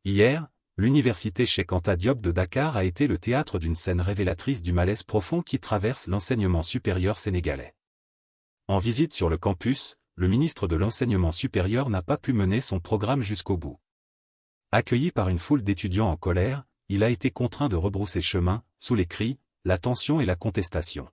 Hier, l'université Cheikh Anta Diop de Dakar a été le théâtre d'une scène révélatrice du malaise profond qui traverse l'enseignement supérieur sénégalais. En visite sur le campus, le ministre de l'Enseignement supérieur n'a pas pu mener son programme jusqu'au bout. Accueilli par une foule d'étudiants en colère, il a été contraint de rebrousser chemin, sous les cris, la tension et la contestation.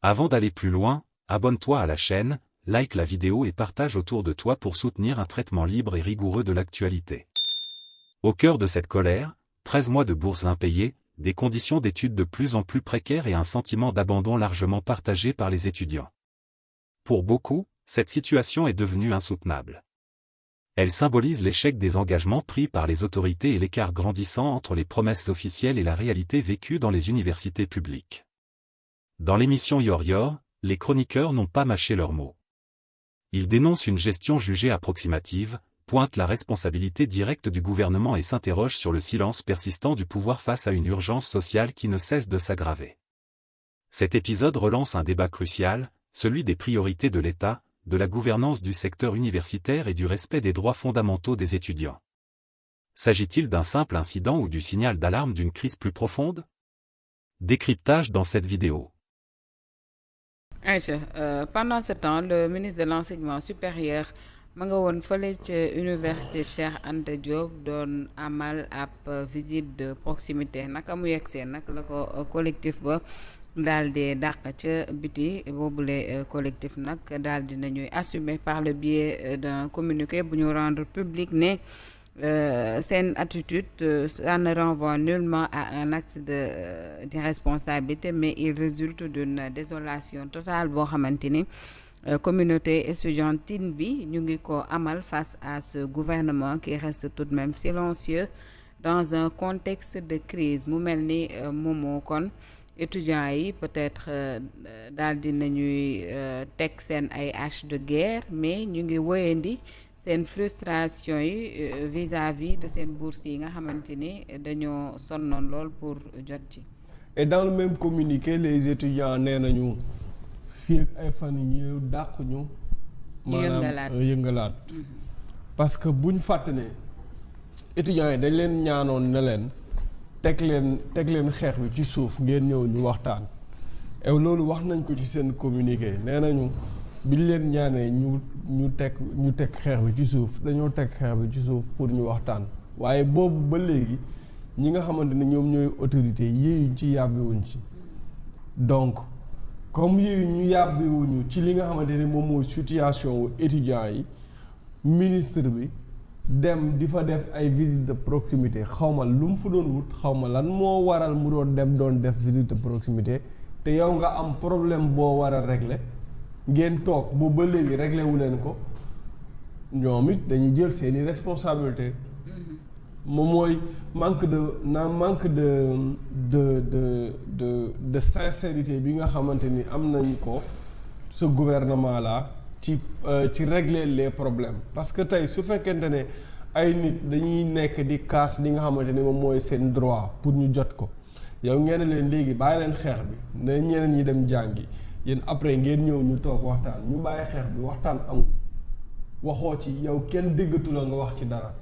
Avant d'aller plus loin, abonne-toi à la chaîne, like la vidéo et partage autour de toi pour soutenir un traitement libre et rigoureux de l'actualité. Au cœur de cette colère, 13 mois de bourses impayées, des conditions d'études de plus en plus précaires et un sentiment d'abandon largement partagé par les étudiants. Pour beaucoup, cette situation est devenue insoutenable. Elle symbolise l'échec des engagements pris par les autorités et l'écart grandissant entre les promesses officielles et la réalité vécue dans les universités publiques. Dans l'émission Yor Yor, les chroniqueurs n'ont pas mâché leurs mots. Ils dénoncent une gestion jugée approximative, pointent la responsabilité directe du gouvernement et s'interrogent sur le silence persistant du pouvoir face à une urgence sociale qui ne cesse de s'aggraver. Cet épisode relance un débat crucial, celui des priorités de l'État, de la gouvernance du secteur universitaire et du respect des droits fondamentaux des étudiants. S'agit-il d'un simple incident ou du signal d'alarme d'une crise plus profonde? Décryptage dans cette vidéo. Pendant ce temps, le ministre de l'Enseignement supérieur ma nga woon fële ca université Cheikh Anta Diop doon amal ab visite de proximité naka mu yegsee nag la ko collectif ba daal di dàq ca biti boobule collectif nag daal di nañuy assumer par le biais d'un communiqué bu ñu rendre public ne seen attitude ça ne renvoie nullement à un acte d'irresponsabilité mais il résulte d'une désolation totale boo xamante ni communauté estudiantine bi ñu ngi ko amal face à ce gouvernement qui reste tout de même silencieux dans un contexte de crise mu mel ni moomoo kon étudiants yi peut-être daal di nañuy teg seen ay hache de guerre mais ñu ngi wéyandi seen frustration yi vis-à-vis de seen bourse yi nga xamante ni dañoo sonnoon lool pour jot ci. Et dans le même communiqué les étudiants nee nañu fii ak ay fan yi ñu dàq ñu. maanaam yëngalaat. parce que buñ fàtte ne étudiants yi dañ leen ñaanoon ne leen teg leen xeex bi ci suuf ngeen ñëw ñu waxtaan. et loolu wax nañ ko ci seen communiqué nee nañu biñ leen ñaanee ñu teg xeex bi ci suuf dañoo teg xeex bi ci suuf pour ñu waxtaan waaye boobu ba léegi ñi nga xamante ne ñoom ñooy autorités yéeyuñ ci yàbbiwuñ ci donc. comme yooyu ñu yàbbiwuñu ci li nga xamante ni moom mooy situation wu étudiants yi ministre bi dem di fa def ay visite de proximité xawma lu mu fa doon wut xawma lan moo waral mu doon def visite de proximité te yow nga am problème boo war a régler ngeen toog boobu ba léegi régler wu leen ko ñoom it dañuy jël seeni responsabilité moom mooy manque de sincérité bi nga xamante ni am nañ ko ce gouvernement là ci régler les problèmes parce que tey su fekkente ne ay nit dañuy nekk di kaas li nga xamante ni moom mooy seen droit pour ñu jot ko yow ngeen leen léegi bàyyi leen xeex bi ne ñeneen ñi dem jàngi yéen après ngeen ñëw ñu toog waxtaan ñu bàyyi xeex bi waxtaan amul waxoo ci yow kenn déggatu la nga wax ci dara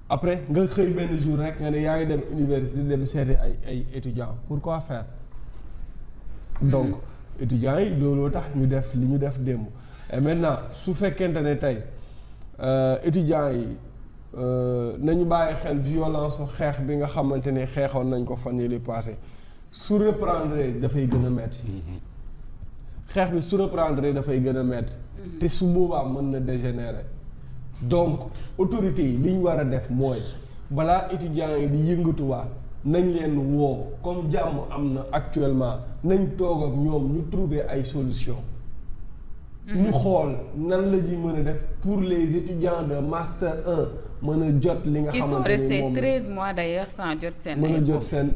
après nga xëy benn jour rek nga ne yaa ngi dem université dem seeti ay étudiants pourquoi faire donc étudiants yi looloo tax ñu def li ñu def démb et maintenant su fekkente ne tey étudiants yi nañu bàyyi xel violence xeex bi nga xamante ne xeexoon nañ ko fan yii passé su reprendre dafay gën a metti xeex bi su reprendre dafay gën a metti te su boobaa mën na dégénérer donc autorités yi li ñu war a def mooy balaa étudiants yi di yëngatuwaat nañ leen woo comme jàmm am na actuellement nañ toog ak ñoom ñu trouver ay solutions. ñu xool nan la ñuy mën a def pour les étudiants de master 1 mën a jot li nga xamante ni moom ils sont restés 13 mois d'ailleurs sans jot seen mën a jot seen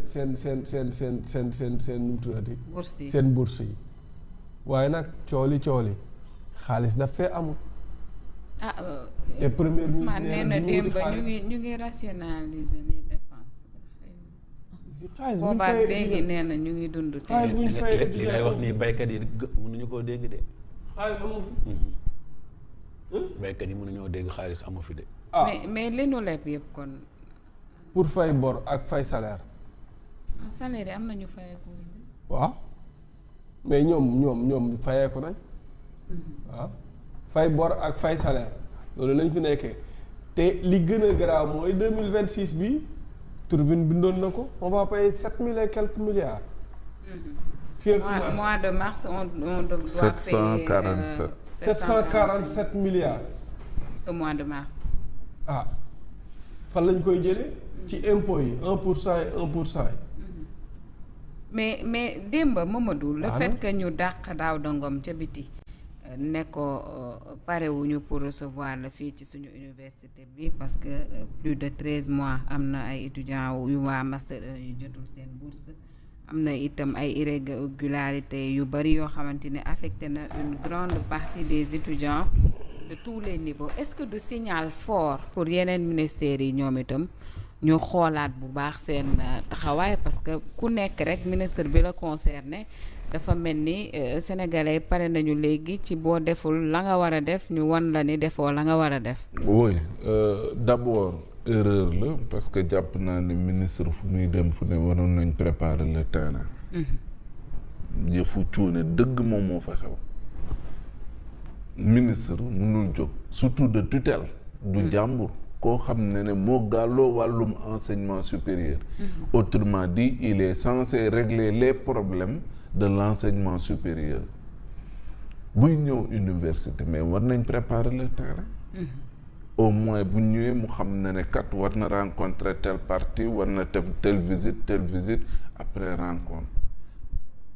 nu mu tuddati seen bourse yi waaye nag cooli xaalis daf fee amul. te premier ministre nee na démb ñu ngi rationaliser les dépenses. xaalis bu ñu fay léegi nee na ñu ngi dund. xaalis bu ñu fay li ngay wax nii baykat yi mënuñu koo dégg de. xaalis amu fi. baykat yi mënuñoo dégg xaalis amu fi de. mais li nu leb yëpp kon. pour fay bor ak fay salaire. salaire yi am nañu fayeeku. waaw mais ñoom fayeeku nañ. waaw fay bor ak fay salaire loolu lañ fi nekkee te li gën a garaaw mooy 2026 bi Tribune bindoon na ko on va payer 7 000 et quelques milliards. fii ak mois de mars on doit payer 747 milliards. ce mois de mars. fan lañ koy jëlee. ci impôts yi 1% et 1% yi. mais démb Mamadou. le fait que ñu dàq Daouda Ngom ca biti. ne ko parewuñu pour recevoir la fii ci suñu université bi parce que plus de 13 mois am na ay étudiants yu waa master yu jotul seen bourse am na itam ay irrégularités yu bari yoo xamante ne affecté na une grande partie des étudiants de tous les niveaux est-ce que du signal fort pour yeneen ministères yi ñoom itam ñu xoolaat bu baax seen taxawaay parce que ku nekk rek ministre bi la concerné dafa mel ni sénégalais pare nañu léegi ci boo deful la nga war a def ñu wan la ni defoo la nga war a def. oui d'abord erreur la parce que jàpp naa ne ministre fu muy dem fu ne waroon nañ préparer le terrain. yëfu cuune dëgg moom moo fa xew. ministre mënul jóg surtout de tutelle. du jàmbur koo xam ne moo gàlloo wàllum enseignement supérieur. autrement dit il est censé régler les problèmes de l'enseignement supérieur buy ñëw université mais war nañ préparer le terrain. au moins bu ñëwee mu xam ne kat war na rencontrer telle partie war na def telle visite après rencontre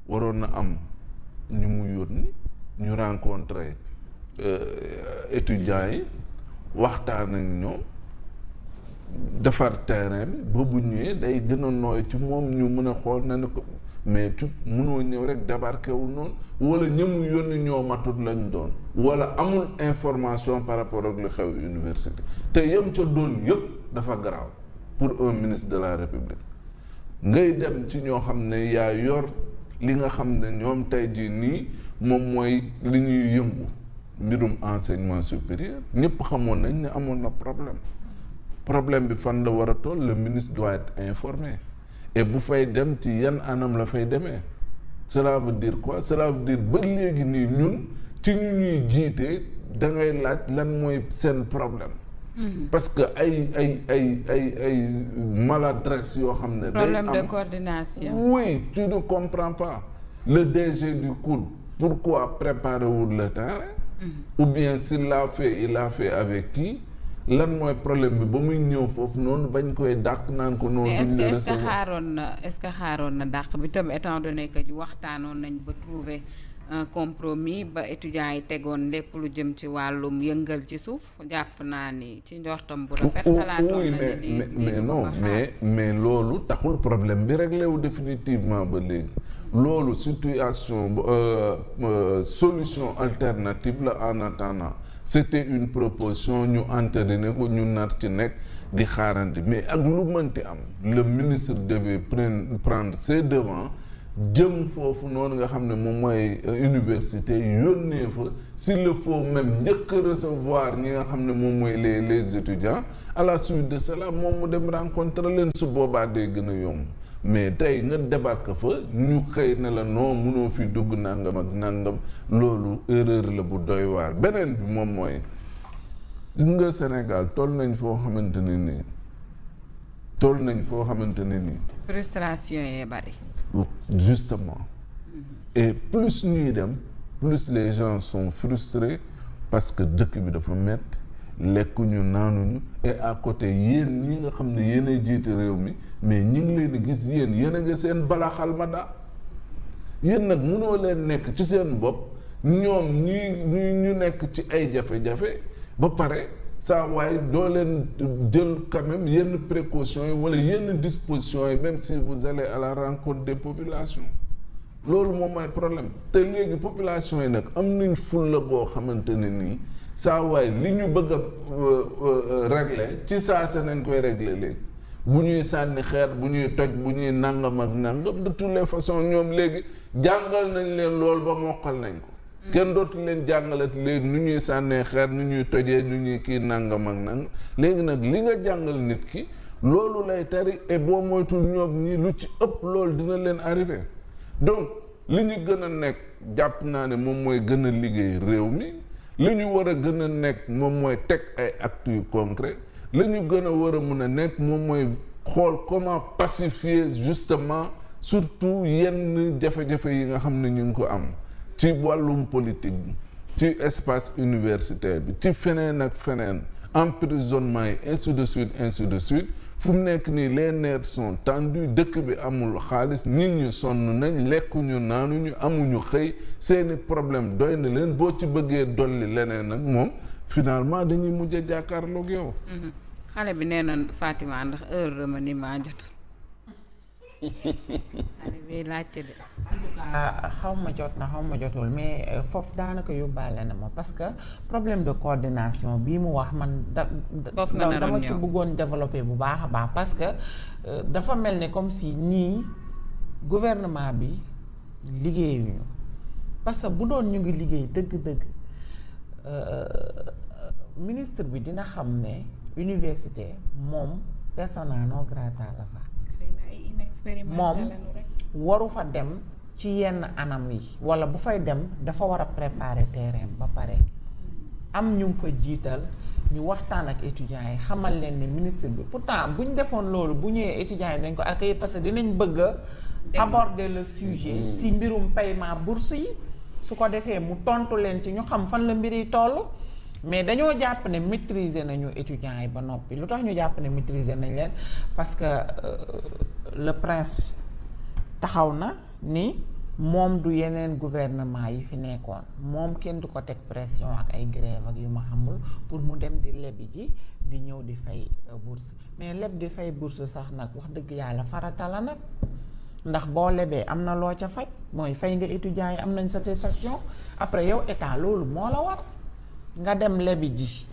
waroon na am ñu mu yónni ñu rencontrer étudiants yi waxtaan ak ñoom defar terrain bi ba bu ñëwee day gën a nooy ci moom ñu mën a xool na ne ko mais tu mënoo ñëw rek débarqué wu noonu wala ñëmu yónni ñoo matut lañ doon wala amul information par rapport ak lu xew université te yem ca doon yëpp dafa garaaw pour un ministre de la République ngay dem ci ñoo xam ne yaa yor li nga xam ne ñoom tey jii nii moom mooy li ñuy yëngu mbirum enseignement supérieur ñëpp xamoon nañ ne amoon na problème bi fan la war a toll le ministre doit être informé et bu fay dem ci yan anam la fay demee cela veut dire quoi cela veut dire ba léegi nii ñun ci ñu ñuy jiite da ngay laaj lan mooy seen problème. parce que ay maladresse yoo xam ne. problème de coordination. oui tu ne comprends pas le DG du COUD pourquoi préparer wul le terrain. ou bien s'il l'a fait il l'a fait avec qui. lan mooy problème bi ba muy ñëw foofu noonu bañ koy dàq naan ko noonu. est-ce que xaaroon na dàq bi tam étant donné que waxtaanoon nañ ba trouver un compromis ba étudiants yi tegoon lépp lu jëm ci wàllum yëngal ci suuf jàpp naa ni ci njortam bu rafet. xalaatoon na ni mais non mais loolu taxul problème bi réglé wu définitivement ba léegi. loolu situation solution alternative la en attendant. c'était une proposition ñu entériné ko ñu nar ci nekk di xaarandi mais ak lu mënti am le ministre devait prendre ses devants jëm foofu noonu nga xam ne moom mooy université yónnee fa s'il le faut même njëkk recevoir ñi nga xam ne moom mooy les étudiants à la suite de cela moom mu dem rencontrer leen su boobaa day gën a yomb mais tey nga débarque fa ñu xëy ne la non mënoo fi dugg nangam ak nangam loolu erreur la bu doy waar beneen bi moom mooy gis nga Sénégal toll nañ foo xamante ne nii frustration yee bari justement et plus ñuy dem plus les gens sont frustrés parce que dëkk bi dafa metti lekkuñu naanuñu et à côté yéen ñi nga xam ne yéen a jiite réew mi mais ñi ngi leen di gis yéen a nga seen balaxal ma daa yéen nag mënoo leen nekk ci seen bopp ñoom ñu nekk ci ay jafe-jafe ba pare saa waaye doo leen jël quand même yenn précautions yi wala yenn dispositions yi même si vous allez à la rencontre des populations loolu moom mooy problème te léegi population yi nag am nañ fulla boo xamante ne nii saa waay li ñu bëgg a régler ci saa se nañ koy régler léegi bu ñuy sànni xeer bu ñuy toj bu ñuy nangam ak nangam de toutes les façons ñoom léegi jàngal nañ leen loolu ba mokkal nañ ko kenn dootu leen jàngalat léegi nu ñuy sànnee xeer nu ñuy tojee nu ñuy kii nangam ak nangam léegi nag li nga jàngal nit ki loolu lay tari et boo moytul ñoom ñi lu ci ëpp loolu dina leen arrivé donc li ñu gën a nekk jàpp naa ne moom mooy gën a liggéey réew mi li ñu war a gën a nekk moom mooy teg ay actes yu concret li ñu gën a war a mun a nekk moom mooy xool comment pacifier justement surtout yenn jafe-jafe yi nga xam ne ñu ngi ko am ci wàllum politique bi ci espace universitaire bi ci feneen ak feneen emprisonnement yi ainsi de suite fu mu nekk nii les nerfs sont tendus dëkk bi amul xaalis nit ñi sonn nañ lekkuñu naanuñu amuñu xëy seeni problème doy na leen boo ci bëggee dolli leneen nag moom finalement dañuy mujj a jàkkaarloog yow. xale bi nee na Fatima ndax heure remaniement jot. xale bi laajte de. xaw ma jot na xaw ma jotul mais foofu daanaka yóbbaale na ma parce que problème de coordination bii mu wax man dama ci bëggoon développer bu baax a baax parce que dafa mel ne comme si ñii gouvernement bi liggéeyuñu parce que bu doon ñu ngi liggéey dëgg-dëgg ministre bi dina xam ne université moom persona non grata la fa moom waru fa dem ci yenn anam yi walla bu fay dem dafa war a préparer terrain ba pare am ñu fa jiital ñu waxtaan ak étudiants yi xamal leen ne ministre bi pourtant bu ñu defoon loolu bu ñëwee étudiants yi dañ ko accueillir parce que dinañ bëgg a aborder le sujet si mbirum paiement bourse yi su ko defee mu tontu leen ci ñu xam fan la mbir yi toll mais dañoo jàpp ne maîtriser nañu étudiants yi ba noppi lu tax ñu jàpp ne maîtriser nañ leen parce que le prince taxaw na ni moom du yeneen gouvernement yi fi nekkoon moom kenn du ko teg pression ak ay grève ak yu ma xamul pour mu dem di lebi ji di ñëw di fay bourse mais leb di fay bourse sax nag wax dëgg yàlla farata la nag ndax boo lebee am na loo ca faj mooy fay nga étudiants yi am nañ satisfaction après yow état loolu moo la war nga dem lebi ji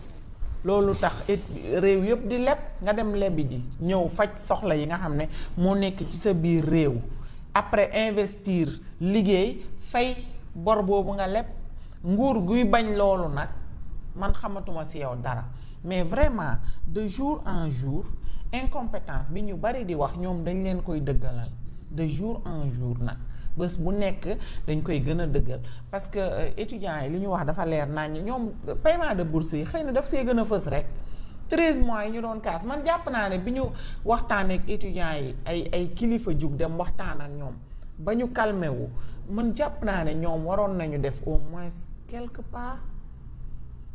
loolu tax réew yëpp di leb nga dem lebi ji ñëw faj soxla yi nga xam ne moo nekk ci sa biir réew après investir liggéey fay bor boobu nga leb nguur guy bañ loolu nag man xamatuma ci yow dara mais vraiment de jour en jour incompétence bi ñu bari di wax ñoom dañ leen koy dëggalal de jour en jour nag bés bu nekk dañ koy gën a dëggal parce que étudiants yi li ñu wax dafa leer nañ ñoom paiement de bourse yi xëy na daf see gën a fës rek 13 mois yi ñu doon kaas man jàpp naa ne bi ñu waxtaanee ak étudiants yi ay kilifa jug dem waxtaan ak ñoom ba ñu calmé wu man jàpp naa ne ñoom waroon nañu def au moins quelque part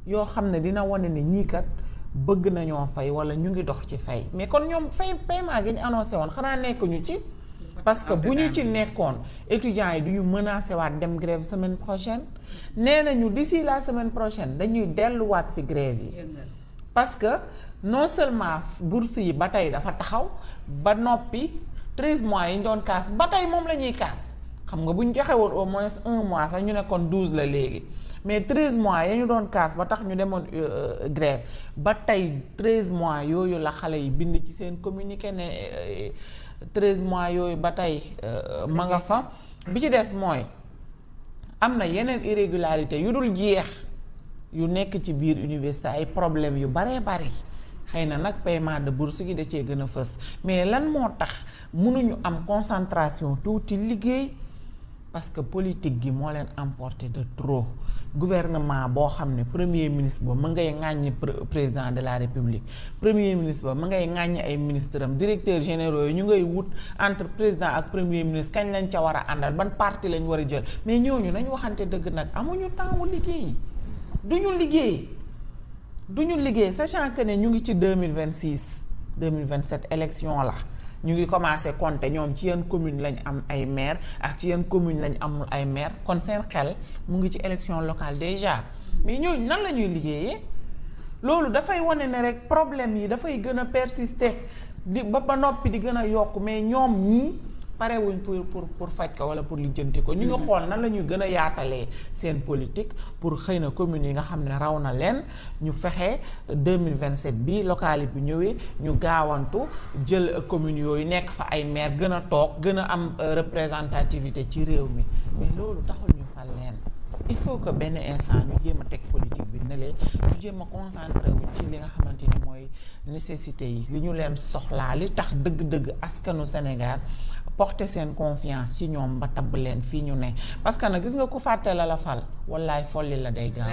yoo xam ne dina wane ne ñii kat bëgg nañoo fay wala ñu ngi dox ci fay mais kon ñoom fay paiement gi ñu annoncé woon xanaa nekkuñu ci. parce que bu ñu ci nekkoon étudiants yi du ñu menacé waat dem grève semaine prochaine nee nañu d'ici la semaine prochaine dañuy delluwaat ci grève yi parce que non seulement bourse yi ba tey dafa taxaw ba noppi 13 mois yi ñu doon kaas ba tey moom la ñuy kaas xam nga bu ñu joxe woon au moins 1 mois sax ñu ne kon 12 la léegi mais 13 mois ya ñu doon kaas ba tax ñu demoon grève ba tey 13 mois yooyu la xale yi bind ci seen communiqué ne 13 mois yooyu ba tey ma nga fa bi ci des mooy am na yeneen irrégularité yu dul jeex yu nekk ci biir université ay problème yu baree bari xëy na nag paiement de bourse gi da cee gën a fës mais lan moo tax mënuñu am concentration tuuti liggéey parce que politique gi moo leen emporté de trop gouvernement boo xam ne premier ministre ba ma ngay ŋàññi président de la république premier ministre ba ma ngay ŋàññi ay ministre am directeurs généraux yi ñu ngay wut entre président ak premier ministre kañ lañ ca war a àndal ban parti lañ war a jël mais ñooñu nañ waxante dëgg nag amuñu temps wu liggéey duñu liggéey sachant que ne ñu ngi ci 2026 2027 élection la ñu ngi commencé compter ñoom ci yan commune lañ am ay maire ak ci yan commune lañ amul ay maire kon seen xel mu ngi ci élection locale déjà mais ñooñu nan la ñuy liggéeyee loolu dafay wane ne rek problème yi dafay gën a persister di ba noppi di gën a yokk mais ñoom ñii parewuñ pour faj ko wala pour lijjanti ko ñu ngi xool nan la ñuy gën a yaatalee seen politique pour xëy na communes yi nga xam ne raw na leen ñu fexe 2027 bi local yi bu ñëwee ñu gaawantu jël communes yooyu nekk fa ay maire gën a toog gën a am représentativité ci réew mi mais loolu taxul ñu fal leen il faut que benn instant ñu jéem a teg politique bi ne leen ñu jéem a concentré wu ci li nga xamante ni mooy nécessité yi li ñu leen soxlaa li tax dëgg-dëgg askanu Sénégal porter seen confiance ci ñoom ba tabb leen fii ñu ne parce que nag gis nga ku fàtte la fal wallaay folli la day gaaw